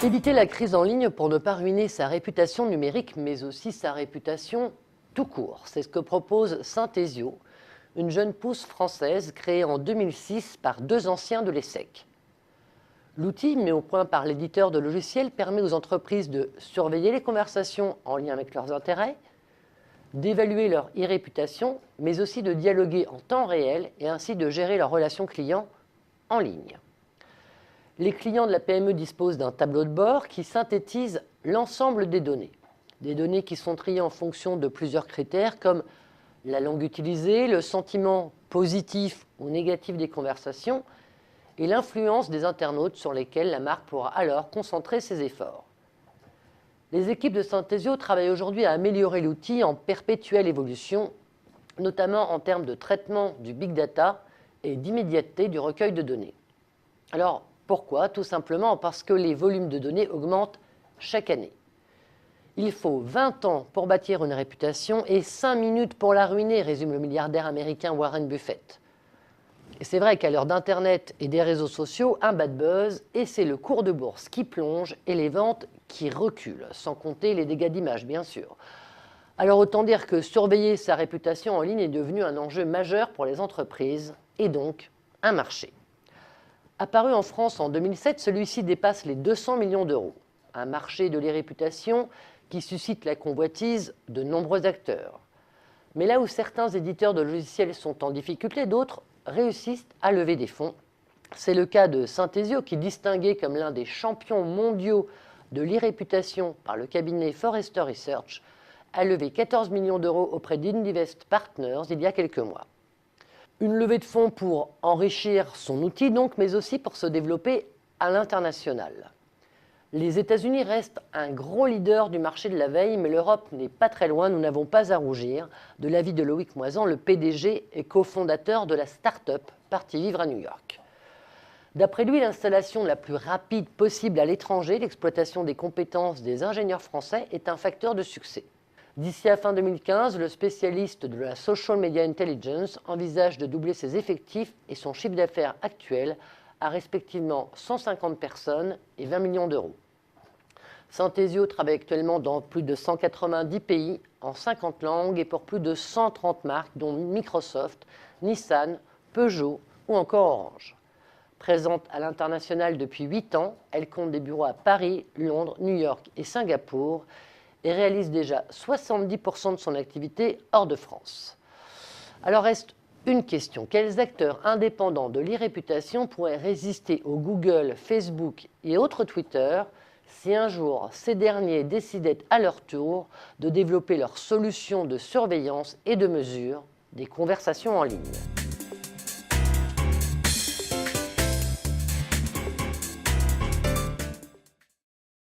Éviter la crise en ligne pour ne pas ruiner sa réputation numérique, mais aussi sa réputation tout court. C'est ce que propose Synthesio, une jeune pousse française créée en 2006 par deux anciens de l'ESSEC. L'outil, mis au point par l'éditeur de logiciels, permet aux entreprises de surveiller les conversations en lien avec leurs intérêts, d'évaluer leur e-réputation, mais aussi de dialoguer en temps réel et ainsi de gérer leurs relations clients en ligne. Les clients de la PME disposent d'un tableau de bord qui synthétise l'ensemble des données qui sont triées en fonction de plusieurs critères comme la langue utilisée, le sentiment positif ou négatif des conversations et l'influence des internautes sur lesquels la marque pourra alors concentrer ses efforts. Les équipes de Synthesio travaillent aujourd'hui à améliorer l'outil en perpétuelle évolution, notamment en termes de traitement du big data et d'immédiateté du recueil de données. Alors, pourquoi? Tout simplement parce que les volumes de données augmentent chaque année. Il faut 20 ans pour bâtir une réputation et 5 minutes pour la ruiner, résume le milliardaire américain Warren Buffett. Et c'est vrai qu'à l'heure d'Internet et des réseaux sociaux, un bad buzz, et c'est le cours de bourse qui plonge et les ventes qui reculent, sans compter les dégâts d'image, bien sûr. Alors autant dire que surveiller sa réputation en ligne est devenu un enjeu majeur pour les entreprises, et donc un marché. Apparu en France en 2007, celui-ci dépasse les 200 millions d'euros. Un marché de l'e-réputation qui suscite la convoitise de nombreux acteurs. Mais là où certains éditeurs de logiciels sont en difficulté, d'autres réussissent à lever des fonds. C'est le cas de Synthesio, qui, distingué comme l'un des champions mondiaux de l'e-réputation par le cabinet Forrester Research, a levé 14 millions d'euros auprès d'Invest Partners il y a quelques mois. Une levée de fonds pour enrichir son outil, donc, mais aussi pour se développer à l'international. Les États-Unis restent un gros leader du marché de la veille, mais l'Europe n'est pas très loin, nous n'avons pas à rougir, de l'avis de Loïc Moisan, le PDG et cofondateur de la start-up Parti Vivre à New York. D'après lui, l'installation la plus rapide possible à l'étranger, l'exploitation des compétences des ingénieurs français est un facteur de succès. D'ici à fin 2015, le spécialiste de la Social Media Intelligence envisage de doubler ses effectifs et son chiffre d'affaires actuel à respectivement 150 personnes et 20 millions d'euros. Synthesio travaille actuellement dans plus de 190 pays, en 50 langues et pour plus de 130 marques, dont Microsoft, Nissan, Peugeot ou encore Orange. Présente à l'international depuis 8 ans, elle compte des bureaux à Paris, Londres, New York et Singapour et réalise déjà 70% de son activité hors de France. Alors reste une question, quels acteurs indépendants de l'e-réputation pourraient résister aux Google, Facebook et autres Twitter si un jour ces derniers décidaient à leur tour de développer leurs solutions de surveillance et de mesure des conversations en ligne?